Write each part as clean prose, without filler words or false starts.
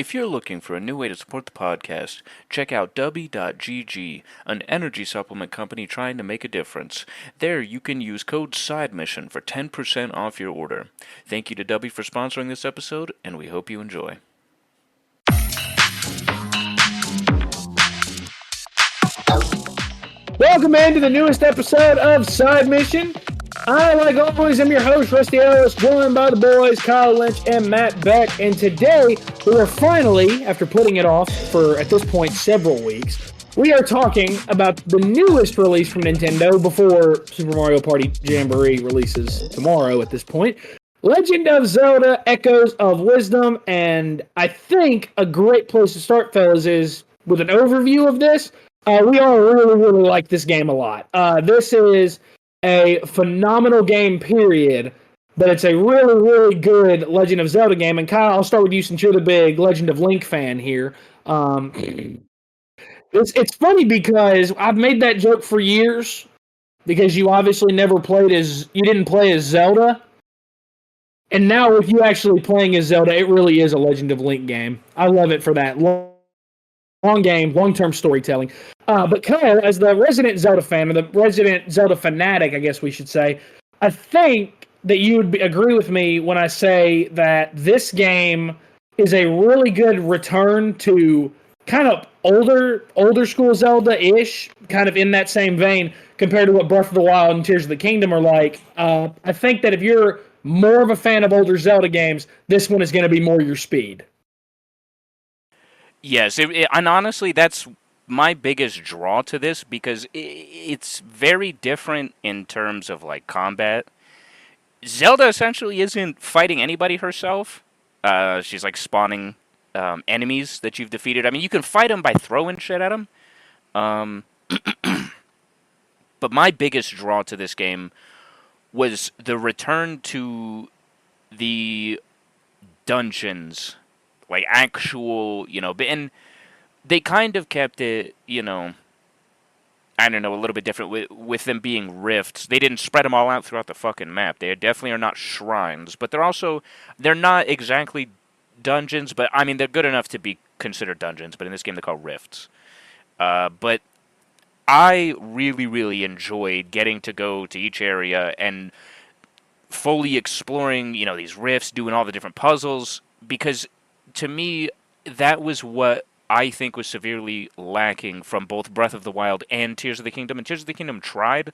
If you're looking for a new way to support the podcast, check out Dubby.gg, an energy supplement company trying to make a difference. There, you can use code SIDEMISSION for 10% off your order. Thank you to Dubby for sponsoring this episode, and we hope you enjoy. Welcome into the newest episode of Side Mission. I, like always, am your host, Rusty Ellis, joined by the boys, Kyle Lynch and Matt Beck. And today, we are finally, after putting it off for, at this point, several weeks, we are talking about the newest release from Nintendo before Super Mario Party Jamboree releases tomorrow at this point. Legend of Zelda Echoes of Wisdom. And I think a great place to start, fellas, is with an overview of this. We all really like this game a lot. This is a phenomenal game, period, but it's a really good Legend of Zelda game. And Kyle, I'll start with you since you're the big Legend of Link fan here. It's funny because I've made that joke for years because you obviously you didn't play as Zelda. And now with you actually playing as Zelda, it really is a Legend of Link game. I love it for that. Long game, long-term storytelling. But Kyle, as the resident Zelda fan, or the resident Zelda fanatic, I guess we should say, I think that you would agree with me when I say that this game is a really good return to kind of older school Zelda-ish, kind of in that same vein, compared to what Breath of the Wild and Tears of the Kingdom are like. I think that if you're more of a fan of older Zelda games, this one is going to be more your speed. Yes, and honestly, that's my biggest draw to this because it's very different in terms of like combat. Zelda essentially isn't fighting anybody herself. She's like spawning enemies that you've defeated. I mean, you can fight them by throwing shit at them. But my biggest draw to this game was the return to the dungeons. Like actual, and they kind of kept it, I don't know, a little bit different with them being rifts. They didn't spread them all out throughout the fucking map. They definitely are not shrines, but they're not exactly dungeons, but I mean, they're good enough to be considered dungeons, but in this game they're called rifts. But I really enjoyed getting to go to each area and fully exploring, these rifts, doing all the different puzzles, because to me, that was what I think was severely lacking from both Breath of the Wild and Tears of the Kingdom. And Tears of the Kingdom tried,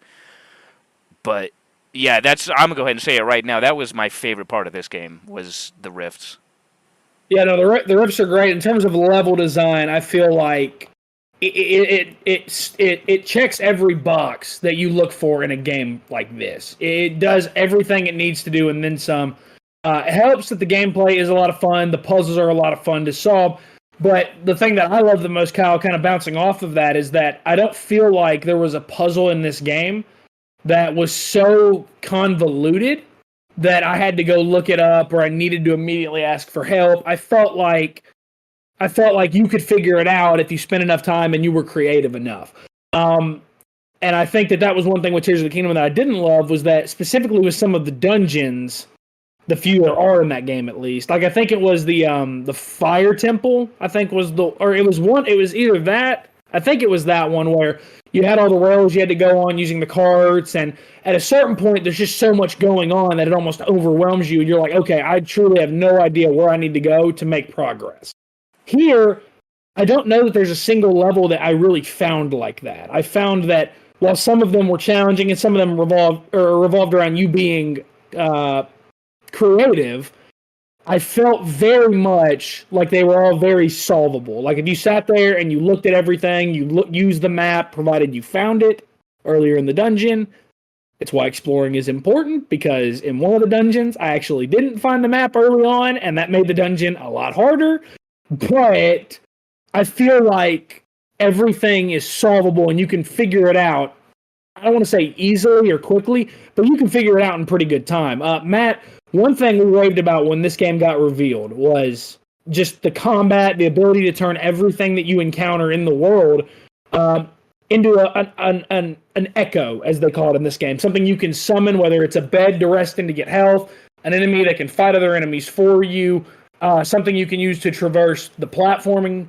but yeah, I'm gonna go ahead and say it right now. That was my favorite part of this game, was the rifts. Yeah, no, the rifts are great. In terms of level design, I feel like it checks every box that you look for in a game like this. It does everything it needs to do and then some. It helps that the gameplay is a lot of fun. The puzzles are a lot of fun to solve. But the thing that I love the most, Kyle, kind of bouncing off of that, is that I don't feel like there was a puzzle in this game that was so convoluted that I had to go look it up or I needed to immediately ask for help. I felt like you could figure it out if you spent enough time and you were creative enough. And I think that was one thing with Tears of the Kingdom that I didn't love, was that specifically with some of the dungeons, the few there are in that game at least. Like I think it was the Fire Temple, I think it was either that, I think it was that one where you had all the rails you had to go on using the carts, and at a certain point there's just so much going on that it almost overwhelms you and you're like, okay, I truly have no idea where I need to go to make progress. Here, I don't know that there's a single level that I really found like that. I found that while some of them were challenging and some of them revolved around you being creative, I felt very much like they were all very solvable. Like if you sat there and you looked at everything, used the map, provided you found it earlier in the dungeon. It's why exploring is important, because in one of the dungeons, I actually didn't find the map early on, and that made the dungeon a lot harder. But I feel like everything is solvable and you can figure it out. I don't want to say easily or quickly, but you can figure it out in pretty good time. Matt, one thing we raved about when this game got revealed was just the combat, the ability to turn everything that you encounter in the world into an echo, as they call it in this game. Something you can summon, whether it's a bed to rest in to get health, an enemy that can fight other enemies for you, something you can use to traverse the platforming.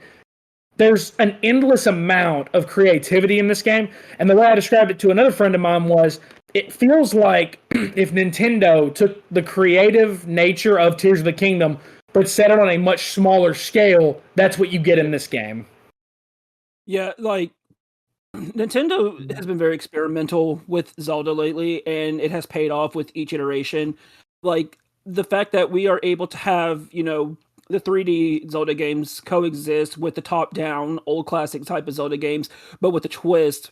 There's an endless amount of creativity in this game, and the way I described it to another friend of mine was, it feels like if Nintendo took the creative nature of Tears of the Kingdom but set it on a much smaller scale. That's what you get in this game. Yeah, like Nintendo has been very experimental with Zelda lately, and it has paid off with each iteration. Like the fact that we are able to have, the 3D Zelda games coexist with the top-down old classic type of Zelda games, but with a twist.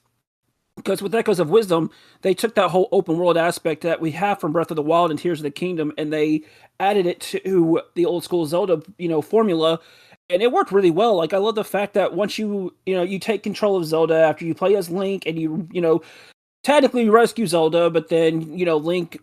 Because with Echoes of Wisdom, they took that whole open world aspect that we have from Breath of the Wild and Tears of the Kingdom, and they added it to the old school Zelda, formula, and it worked really well. Like I love the fact that once you take control of Zelda after you play as Link, and you technically rescue Zelda, but then Link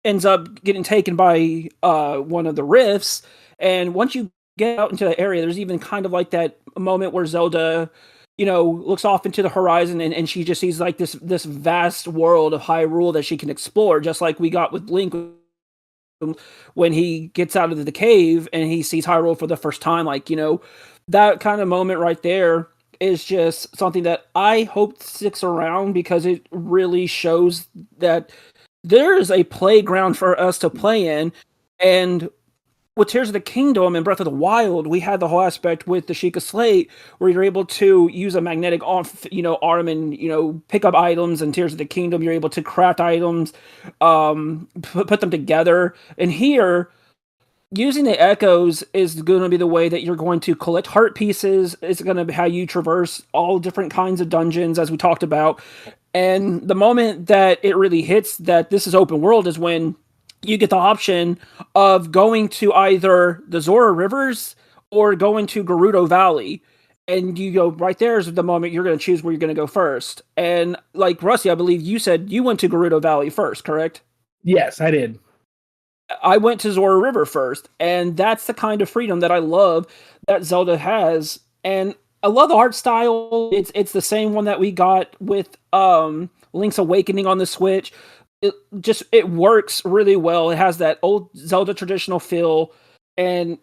ends up getting taken by one of the rifts, and once you get out into the area, there's even kind of like that moment where Zelda looks off into the horizon, and she just sees like this vast world of Hyrule that she can explore, just like we got with Link when he gets out of the cave and he sees Hyrule for the first time. Like, that kind of moment right there is just something that I hope sticks around, because it really shows that there's a playground for us to play in. And with Tears of the Kingdom and Breath of the Wild, we had the whole aspect with the Sheikah Slate, where you're able to use a magnetic arm and pick up items. In Tears of the Kingdom, you're able to craft items, put them together. And here, using the echoes is going to be the way that you're going to collect heart pieces. It's going to be how you traverse all different kinds of dungeons, as we talked about. And the moment that it really hits that this is open world is when you get the option of going to either the Zora Rivers or going to Gerudo Valley. And you go right there is the moment you're going to choose where you're going to go first. And like Rusty, I believe you said you went to Gerudo Valley first, correct? Yes, I did. I went to Zora River first, and that's the kind of freedom that I love that Zelda has. And I love the art style. It's the same one that we got with Link's Awakening on the Switch. It works really well. It has that old Zelda traditional feel, and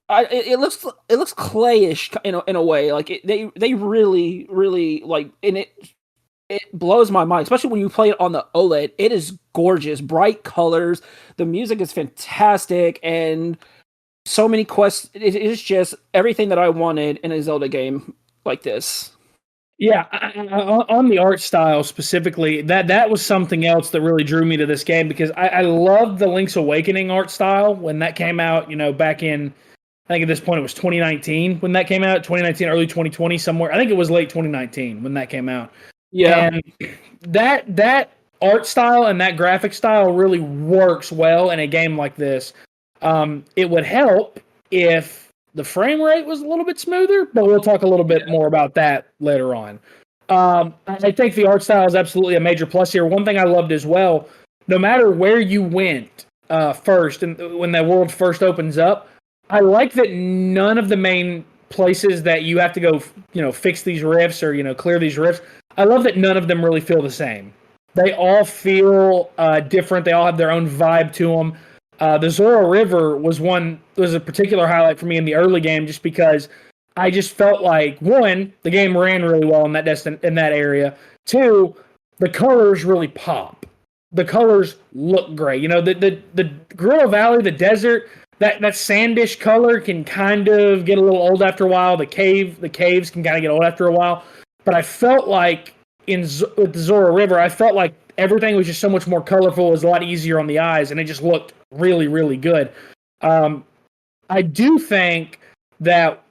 it looks clayish in a way. Like they really like, and it blows my mind, especially when you play it on the OLED. It is gorgeous, bright colors. The music is fantastic, and so many quests. It is just everything that I wanted in a Zelda game like this. Yeah, on the art style specifically, that was something else that really drew me to this game, because I loved the Link's Awakening art style when that came out. Back in, I think at this point it was 2019 when that came out. 2019, early 2020, somewhere. I think it was late 2019 when that came out. Yeah, And that art style and that graphic style really works well in a game like this. It would help if the frame rate was a little bit smoother, but we'll talk a little bit more about that later on. I think the art style is absolutely a major plus here. One thing I loved as well, no matter where you went first, and when that world first opens up, I like that none of the main places that you have to go, fix these rifts or clear these rifts. I love that none of them really feel the same. They all feel different. They all have their own vibe to them. The Zora River was a particular highlight for me in the early game, just because I just felt like, one, the game ran really well in that area. Two, the colors really pop. The colors look great. The Gerudo Valley, the desert, that sandish color can kind of get a little old after a while. The caves can kind of get old after a while. But I felt like with the Zora River, I felt like everything was just so much more colorful. It was a lot easier on the eyes, and it just looked really, really good. I do think that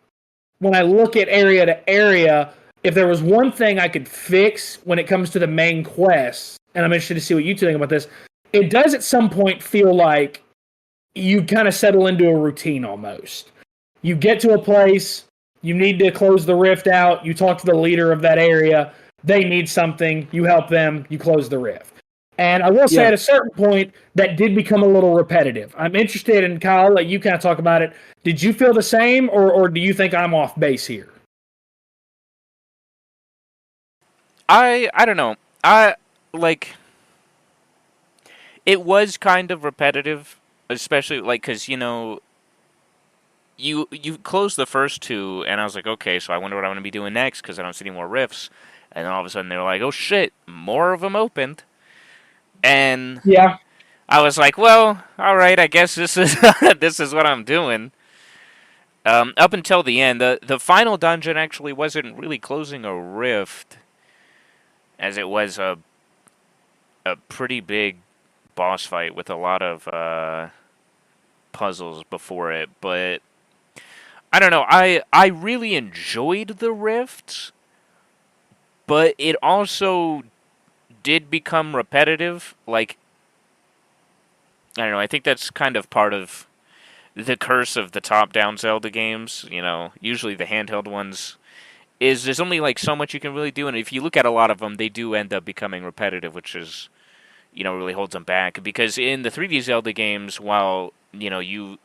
when I look at area to area, if there was one thing I could fix when it comes to the main quests, and I'm interested to see what you two think about this, it does at some point feel like you kind of settle into a routine almost. You get to a place, you need to close the rift out, you talk to the leader of that area, they need something, you help them, you close the rift. And I will say at a certain point, that did become a little repetitive. I'm interested in, Kyle, I'll let you kind of talk about it. Did you feel the same, or do you think I'm off base here? I don't know. I like it was kind of repetitive, especially like because you close the first two, and I was like, okay, so I wonder what I'm going to be doing next because I don't see any more rifts. And then all of a sudden they were like, oh shit, more of them opened, and Yeah. I was like, well, all right, I guess this is this is what I'm doing. Up until the end, the final dungeon actually wasn't really closing a rift, as it was a pretty big boss fight with a lot of puzzles before it. But I don't know. I really enjoyed the rifts, but it also did become repetitive. Like, I don't know. I think that's kind of part of the curse of the top-down Zelda games. You know, usually the handheld ones is there's only like so much you can really do, and if you look at a lot of them, they do end up becoming repetitive, which is really holds them back. Because in the 3D Zelda games, while you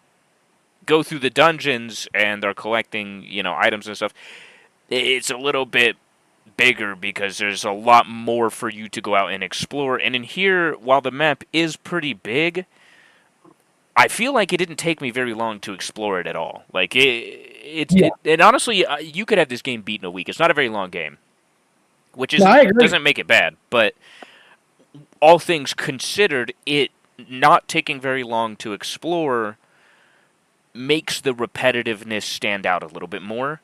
go through the dungeons and are collecting items and stuff, it's a little bit bigger because there's a lot more for you to go out and explore. And in here, while the map is pretty big, I feel like it didn't take me very long to explore it at all. Like and honestly, you could have this game beat in a week. It's not a very long game, which No, is I agree. doesn't make it bad. But all things considered, it not taking very long to explore makes the repetitiveness stand out a little bit more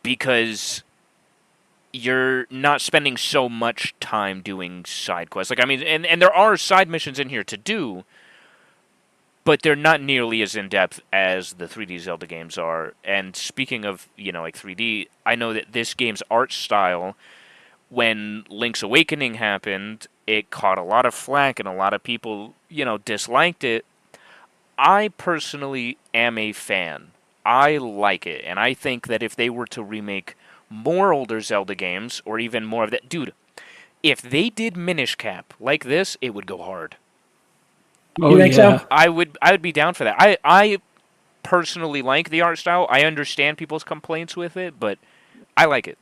because you're not spending so much time doing side quests. Like, I mean, and there are side missions in here to do, but they're not nearly as in depth as the 3D Zelda games are. And speaking of, like 3D, I know that this game's art style, when Link's Awakening happened, it caught a lot of flack and a lot of people, disliked it. I personally am a fan. I like it, and I think that if they were to remake more older Zelda games, or even more of that, dude, if they did Minish Cap like this, it would go hard. You think so? I would be down for that. I personally like the art style. I understand people's complaints with it, but I like it.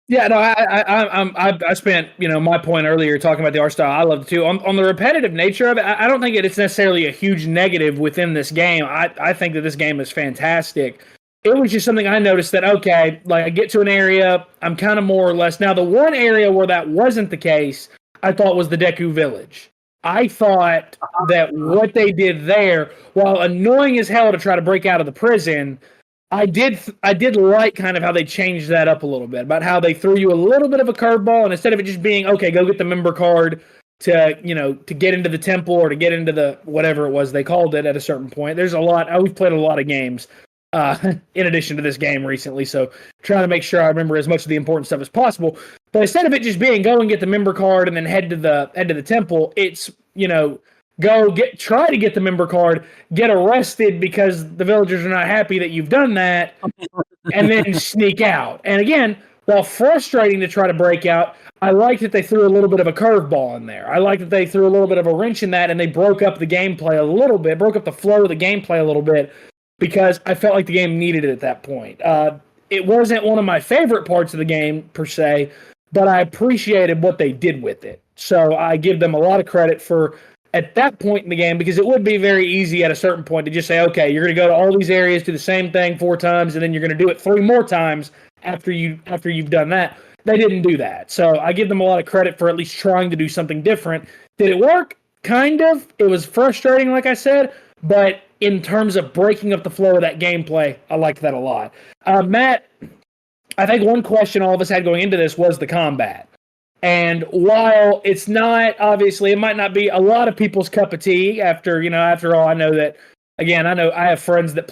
Yeah, no, I spent my point earlier talking about the art style. I love it too. On the repetitive nature of it, I don't think it's necessarily a huge negative within this game. I think that this game is fantastic. It was just something I noticed that okay, like I get to an area, I'm kind of more or less. Now the one area where that wasn't the case, I thought was the Deku Village. I thought that what they did there, while annoying as hell to try to break out of the prison, I did like kind of how they changed that up a little bit, about how they threw you a little bit of a curveball, and instead of it just being okay, go get the member card to get into the temple or to get into the whatever it was they called it at a certain point. There's a lot. We've played a lot of games in addition to this game recently, so trying to make sure I remember as much of the important stuff as possible. But instead of it just being go and get the member card and then head to the temple, it's try to get the member card, get arrested because the villagers are not happy that you've done that, and then sneak out. And again, while frustrating to try to break out, I like that they threw a little bit of a curveball in there. I like that they threw a little bit of a wrench in that, and they broke up the gameplay a little bit, broke up the flow of the gameplay a little bit, because I felt like the game needed it at that point. It wasn't one of my favorite parts of the game, per se, but I appreciated what they did with it. So I give them a lot of credit for at that point in the game, because it would be very easy at a certain point to just say, okay, you're going to go to all these areas, do the same thing 4 times, and then you're going to do it 3 more times after you've done that. They didn't do that. So I give them a lot of credit for at least trying to do something different. Did it work? Kind of. It was frustrating, like I said, but in terms of breaking up the flow of that gameplay, I liked that a lot. Matt, I think one question all of us had going into this was the combat. And while it's not, obviously, it might not be a lot of people's cup of tea after all, I know that, again, I have friends that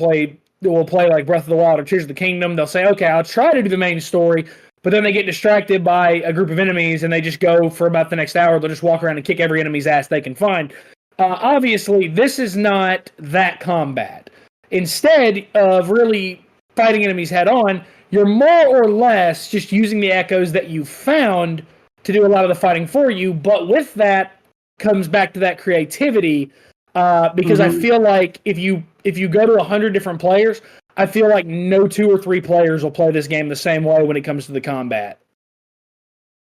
will play like Breath of the Wild or Tears of the Kingdom. They'll say, okay, I'll try to do the main story, but then they get distracted by a group of enemies and they just go for about the next hour. They'll just walk around and kick every enemy's ass they can find. Obviously, this is not that combat. Instead of really fighting enemies head on, you're more or less just using the echoes that you found to do a lot of the fighting for you, but with that comes back to that creativity, because I feel like if you go to 100 different players, I feel like no 2 or 3 players will play this game the same way when it comes to the combat.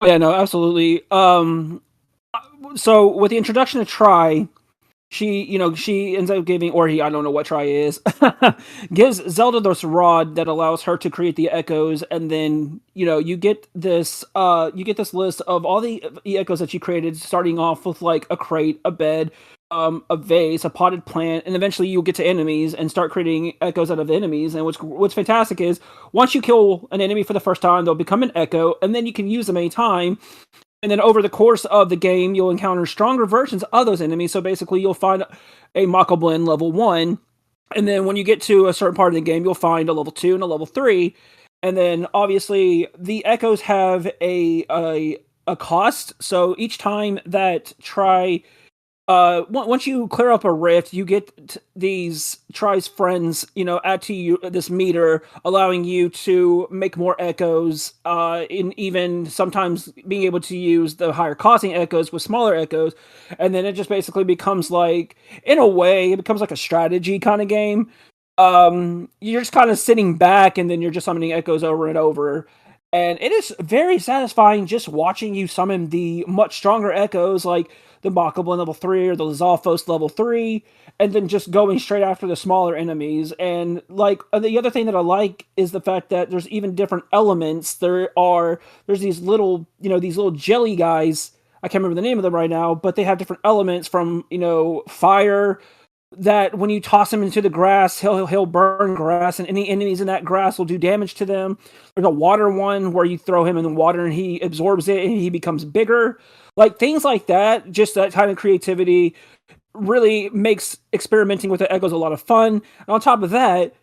Yeah, no, absolutely. So with the introduction of Try, she ends up giving, or he, I don't know what Try is, gives Zelda this rod that allows her to create the echoes, and then you get this list of all the echoes that you created, starting off with like a crate, a bed, a vase, a potted plant, and eventually you'll get to enemies and start creating echoes out of enemies. And what's fantastic is once you kill an enemy for the first time, they'll become an echo, and then you can use them anytime. And then over the course of the game, you'll encounter stronger versions of those enemies. So basically, you'll find a Mokoblin level 1. And then when you get to a certain part of the game, you'll find a level 2 and a level 3. And then obviously, the echoes have a cost. So each time that once you clear up a rift, you get these Try's friends, add to you this meter, allowing you to make more echoes, and even sometimes being able to use the higher costing echoes with smaller echoes. And then it just basically becomes like, in a way, it becomes like a strategy kind of game. You're just kind of sitting back and then you're just summoning echoes over and over. And it is very satisfying just watching you summon the much stronger echoes, like the Mokoblin level 3 or the Lizalfos level 3, and then just going straight after the smaller enemies. And like the other thing that I like is the fact that there's even different elements. There's these little jelly guys. I can't remember the name of them right now, but they have different elements from fire, that when you toss him into the grass, he'll burn grass, and any enemies in that grass will do damage to them. There's a water one where you throw him in the water and he absorbs it and he becomes bigger. Like things like that, just that kind of creativity really makes experimenting with the echoes a lot of fun. And on top of that,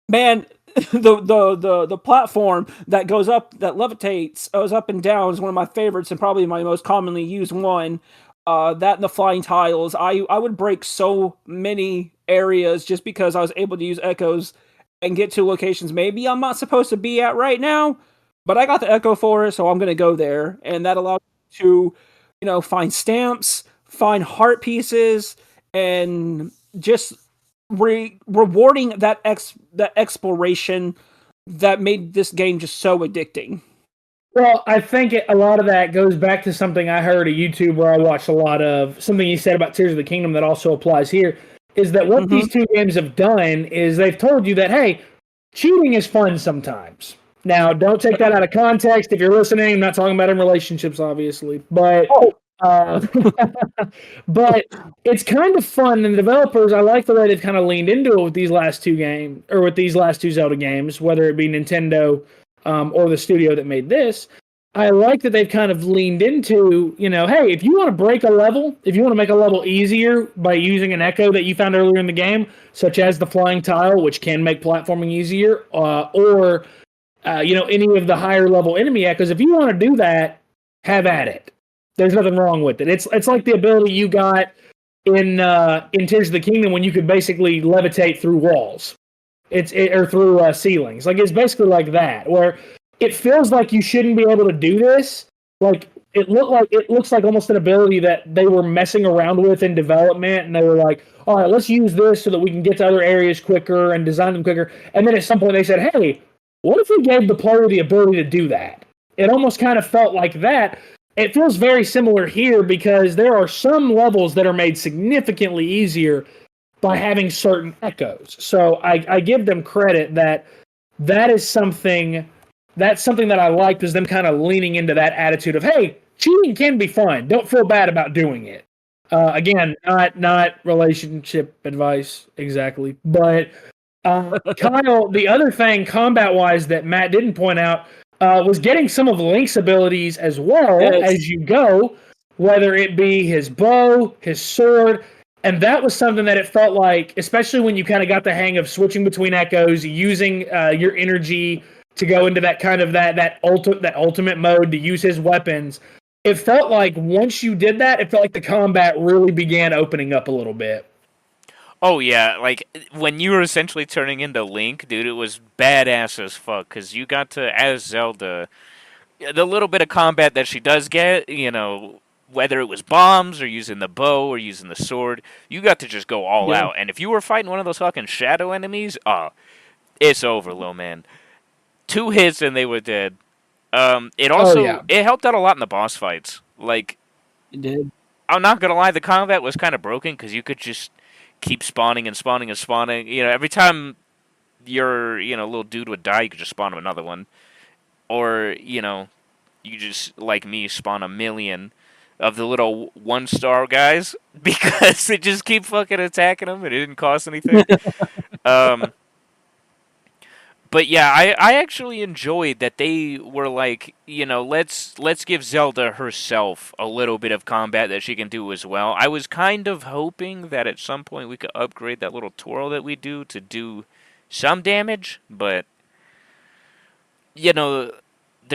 man, the platform that goes up, that levitates, goes up and down, is one of my favorites and probably my most commonly used one. That and the flying tiles, I would break so many areas just because I was able to use echoes and get to locations maybe I'm not supposed to be at right now, but I got the echo for it, so I'm gonna go there, and that allows me to, find stamps, find heart pieces, and just rewarding that exploration that made this game just so addicting. Well, I think a lot of that goes back to something I heard at YouTube where I watched a lot of, something you said about Tears of the Kingdom that also applies here, is that what these two games have done is they've told you that, hey, cheating is fun sometimes. Now, don't take that out of context. If you're listening, I'm not talking about in relationships, obviously, but but it's kind of fun. And the developers, I like the way they've kind of leaned into it with these last two games, or with these last two Zelda games, whether it be Nintendo or the studio that made this. I like that they've kind of leaned into, hey, if you want to break a level, if you want to make a level easier by using an echo that you found earlier in the game, such as the flying tile, which can make platforming easier, or any of the higher level enemy echoes, if you want to do that, have at it. There's nothing wrong with it. It's like the ability you got in Tears of the Kingdom when you could basically levitate through walls. Or through ceilings. Like, it's basically like that, where it feels like you shouldn't be able to do this. Like, it looks like almost an ability that they were messing around with in development, and they were like, all right, let's use this so that we can get to other areas quicker and design them quicker. And then at some point they said, hey, what if we gave the player the ability to do that? It almost kind of felt like that. It feels very similar here because there are some levels that are made significantly easier by having certain echoes. So I give them credit that's something that I liked, is them kind of leaning into that attitude of, hey, cheating can be fun. Don't feel bad about doing it. Again, not relationship advice exactly, but Kyle, the other thing combat-wise that Matt didn't point out was getting some of Link's abilities as well as you go, whether it be his bow, his sword. And that was something that it felt like, especially when you kind of got the hang of switching between echoes, using your energy to go into that kind of that ultimate mode to use his weapons. It felt like once you did that, it felt like the combat really began opening up a little bit. Oh yeah, like when you were essentially turning into Link, dude, it was badass as fuck because you got to, as Zelda, the little bit of combat that she does get, whether it was bombs or using the bow or using the sword, you got to just go all out. And if you were fighting one of those fucking shadow enemies, it's over, little man. 2 hits and they were dead. It also it helped out a lot in the boss fights. Like, It did. I'm not gonna lie, the combat was kind of broken because you could just keep spawning and spawning and spawning. Every time your little dude would die, you could just spawn him another one, or you just like me spawn a million of the little 1-star guys because they just keep fucking attacking them and it didn't cost anything. um, but yeah, I actually enjoyed that they were like, let's give Zelda herself a little bit of combat that she can do as well. I was kind of hoping that at some point we could upgrade that little twirl that we do some damage, but the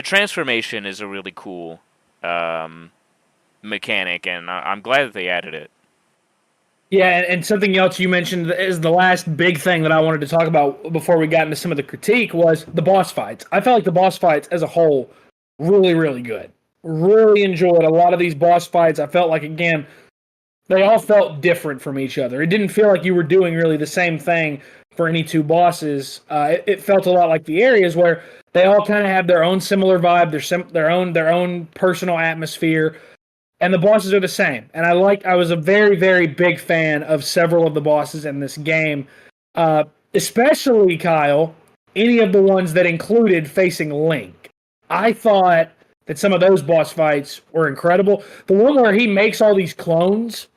transformation is a really cool mechanic, and I'm glad that they added it. Yeah, and something else you mentioned is the last big thing that I wanted to talk about before we got into some of the critique was the boss fights. I felt like the boss fights as a whole really, really good. Really enjoyed a lot of these boss fights. I felt like, again, they all felt different from each other. It didn't feel like you were doing really the same thing for any two bosses. It felt a lot like the areas where they all kind of have their own similar vibe, their own personal atmosphere, and the bosses are the same. And I was a very, very big fan of several of the bosses in this game, especially Kyle, any of the ones that included facing Link. I thought that some of those boss fights were incredible. The one where he makes all these clones,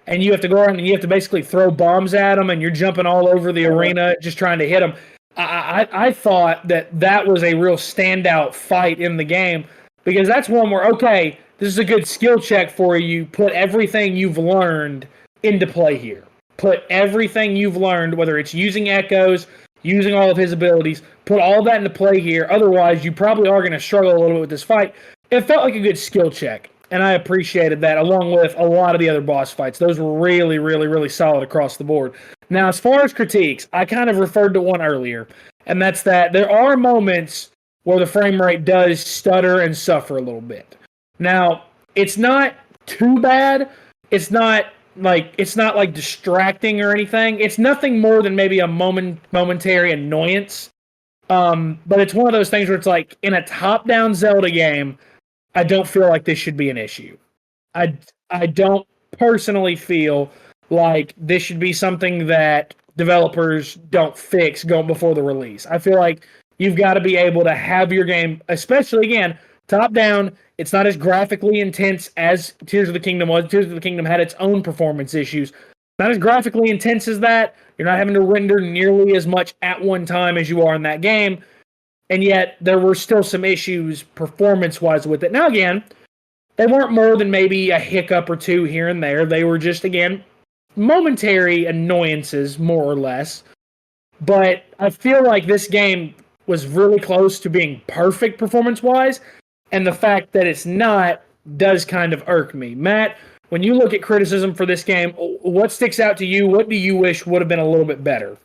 and you have to go around and you have to basically throw bombs at them, and you're jumping all over the arena just trying to hit them. I thought that was a real standout fight in the game, because that's one where, okay, this is a good skill check for you. Put everything you've learned into play here. Put everything you've learned, whether it's using echoes, using all of his abilities, put all that into play here. Otherwise, you probably are going to struggle a little bit with this fight. It felt like a good skill check, and I appreciated that, along with a lot of the other boss fights. Those were really, really, really solid across the board. Now, as far as critiques, I kind of referred to one earlier, and that's that there are moments where the frame rate does stutter and suffer a little bit. Now, it's not too bad. It's not like distracting or anything. It's nothing more than maybe a momentary annoyance. But it's one of those things where it's like, in a top-down Zelda game, I don't feel like this should be an issue. I don't personally feel like this should be something that developers don't fix going before the release. I feel like you've got to be able to have your game, especially, again, top-down. It's not as graphically intense as Tears of the Kingdom was. Tears of the Kingdom had its own performance issues. Not as graphically intense as that. You're not having to render nearly as much at one time as you are in that game. And yet, there were still some issues performance-wise with it. Now, again, they weren't more than maybe a hiccup or two here and there. They were just, again, momentary annoyances, more or less. But I feel like this game was really close to being perfect performance-wise. And the fact that it's not does kind of irk me. Matt, when you look at criticism for this game, what sticks out to you? What do you wish would have been a little bit better?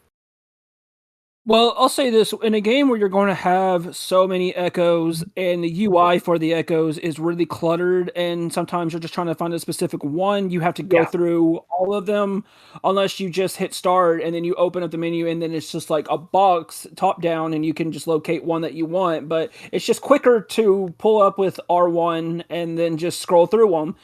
Well, I'll say this. In a game where you're going to have so many echoes and the UI for the echoes is really cluttered, and sometimes you're just trying to find a specific one, you have to go through all of them, unless you just hit start and then you open up the menu and then it's just like a box top down and you can just locate one that you want. But it's just quicker to pull up with R1 and then just scroll through them.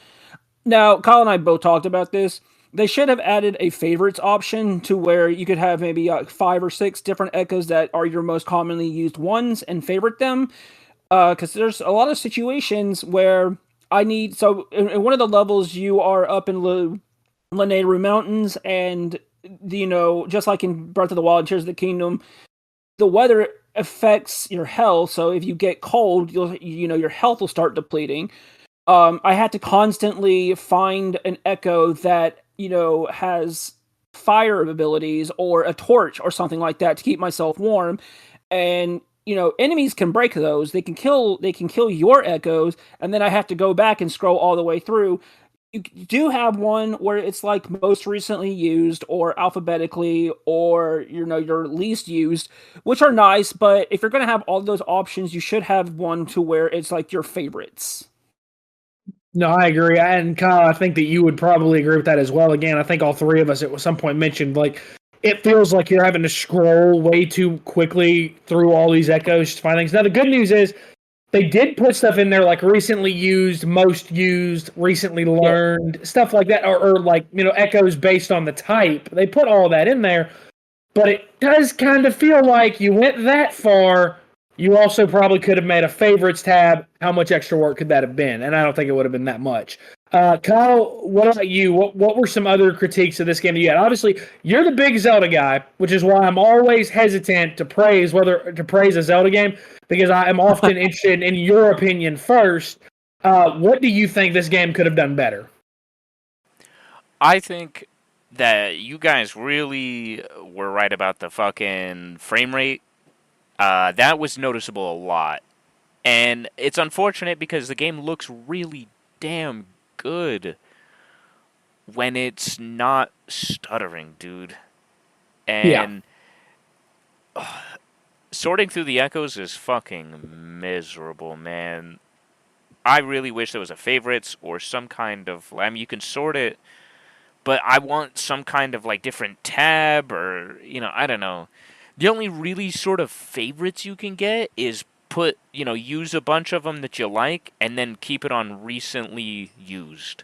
Now, Kyle and I both talked about this. They should have added a favorites option to where you could have maybe 5 or 6 different echoes that are your most commonly used ones and favorite them. Because there's a lot of situations where I need... So, in one of the levels, you are up in Lanayru Mountains, and, just like in Breath of the Wild, Tears of the Kingdom, the weather affects your health. So, if you get cold, your health will start depleting. I had to constantly find an echo that has fire abilities or a torch or something like that to keep myself warm. And, enemies can break those. They can kill your echoes, and then I have to go back and scroll all the way through. You do have one where it's like most recently used or alphabetically or, your least used, which are nice, but if you're going to have all those options, you should have one to where it's like your favorites. No, I agree. And Kyle, I think that you would probably agree with that as well. Again, I think all three of us at some point mentioned, like, it feels like you're having to scroll way too quickly through all these echoes to find things. Now, the good news is They did put stuff in there like recently used, most used, recently learned, stuff like that, or like, echoes based on the type. They put all that in there, but it does kind of feel like you went that far. You also probably could have made a favorites tab. How much extra work could that have been? And I don't think it would have been that much. Kyle, what about you? What were some other critiques of this game that you had? Obviously, you're the big Zelda guy, which is why I'm always hesitant to praise a Zelda game, because I am often interested in your opinion first. What do you think this game could have done better? I think that you guys really were right about the fucking frame rate. That was noticeable a lot. And it's unfortunate because the game looks really damn good when it's not stuttering, dude. And sorting through the echoes is fucking miserable, man. I really wish there was a favorites or some kind of... I mean, you can sort it, but I want some kind of, like, different tab or, I don't know. The only really sort of favorites you can get is use a bunch of them that you like and then keep it on recently used.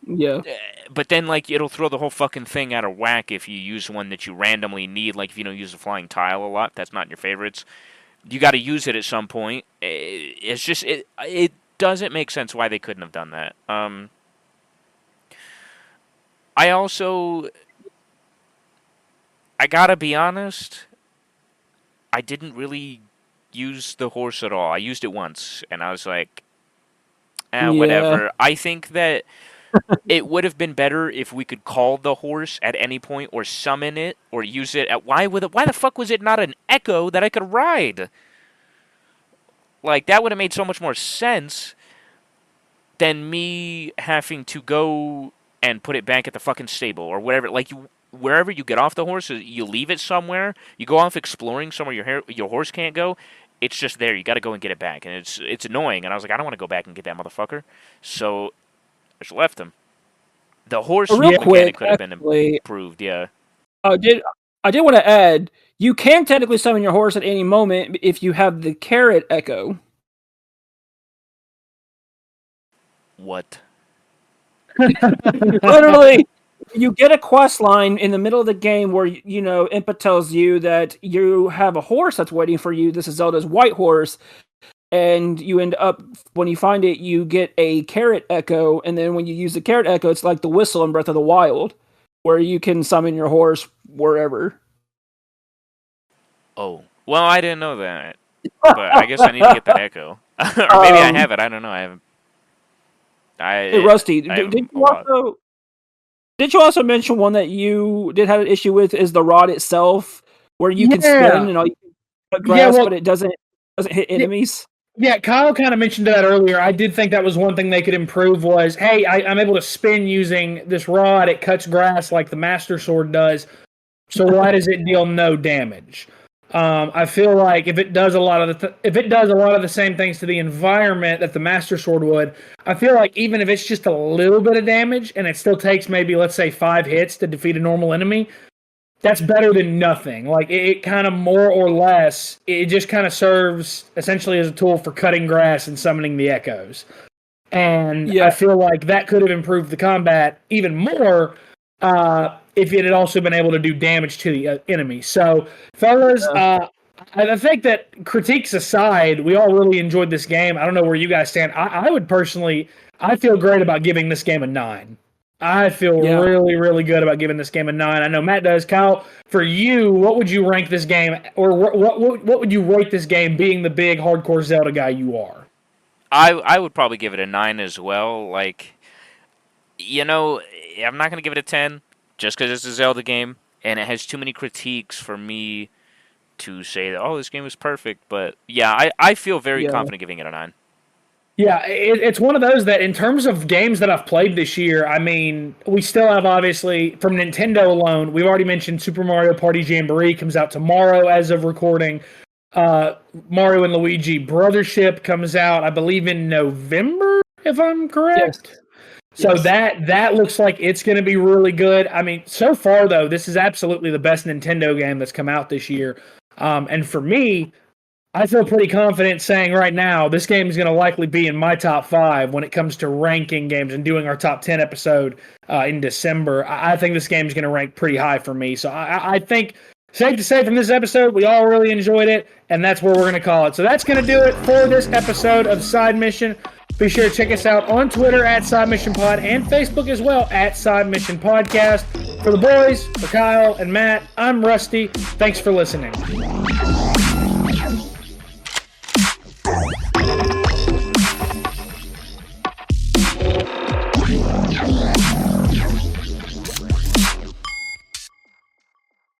Yeah. But then, like, it'll throw the whole fucking thing out of whack if you use one that you randomly need. Like, if you don't use a flying tile a lot, that's not in your favorites. You got to use it at some point. It's just, it doesn't make sense why they couldn't have done that. I gotta be honest, I didn't really use the horse at all. I used it once, and I was like, whatever. I think that it would have been better if we could call the horse at any point, or summon it, or use it at... Why the fuck was it not an echo that I could ride? Like, that would have made so much more sense than me having to go and put it back at the fucking stable, or whatever. Like, wherever you get off the horse, you leave it somewhere. You go off exploring somewhere your horse can't go. It's just there. You got to go and get it back, and it's annoying. And I was like, I don't want to go back and get that motherfucker. So I just left him. The horse mechanic could have been improved. Yeah. I did want to add, you can technically summon your horse at any moment if you have the carrot echo. What? Literally, you get a quest line in the middle of the game where, Impa tells you that you have a horse that's waiting for you. This is Zelda's white horse. And you end up, when you find it, you get a carrot echo. And then when you use the carrot echo, it's like the whistle in Breath of the Wild, where you can summon your horse wherever. Oh, well, I didn't know that. But I guess I need to get that echo. Or maybe I have it. I don't know. I haven't. Hey, Rusty, did you also mention one that you did have an issue with is the rod itself, where you can spin and all you can cut grass, but it doesn't hit enemies? Yeah, Kyle kind of mentioned that earlier. I did think that was one thing they could improve was, hey, I'm able to spin using this rod. It cuts grass like the Master Sword does. So why does it deal no damage? I feel like if it does a lot of the same things to the environment that the Master Sword would, I feel like even if it's just a little bit of damage and it still takes maybe, let's say, 5 hits to defeat a normal enemy, that's better than nothing. Like, it kind of more or less, it just kind of serves essentially as a tool for cutting grass and summoning the echoes. And I feel like that could have improved the combat even more if it had also been able to do damage to the enemy. So, fellas, I think that critiques aside, we all really enjoyed this game. I don't know where you guys stand. I would personally, I feel great about giving this game a 9. I feel really, really good about giving this game a 9. I know Matt does. Kyle, for you, what would you rank this game, or what would you rate this game, being the big hardcore Zelda guy you are? I would probably give it a 9 as well. Like, I'm not going to give it a 10 just because it's a Zelda game and it has too many critiques for me to say that, this game is perfect. But yeah, I feel very confident giving it a 9. Yeah, it's one of those that in terms of games that I've played this year, I mean, we still have, obviously, from Nintendo alone, we've already mentioned Super Mario Party Jamboree comes out tomorrow as of recording. Mario and Luigi Brothership comes out, I believe, in November, if I'm correct. Yes. So that looks like it's going to be really good. I mean, so far, though, this is absolutely the best Nintendo game that's come out this year. And for me, I feel pretty confident saying right now this game is going to likely be in my top 5 when it comes to ranking games and doing our top 10 episode in December. I think this game is going to rank pretty high for me. So I think, safe to say from this episode, we all really enjoyed it, and that's where we're going to call it. So that's going to do it for this episode of Side Mission. Be sure to check us out on Twitter at Side Mission Pod and Facebook as well at Side Mission Podcast. For the boys, for Kyle and Matt, I'm Rusty. Thanks for listening.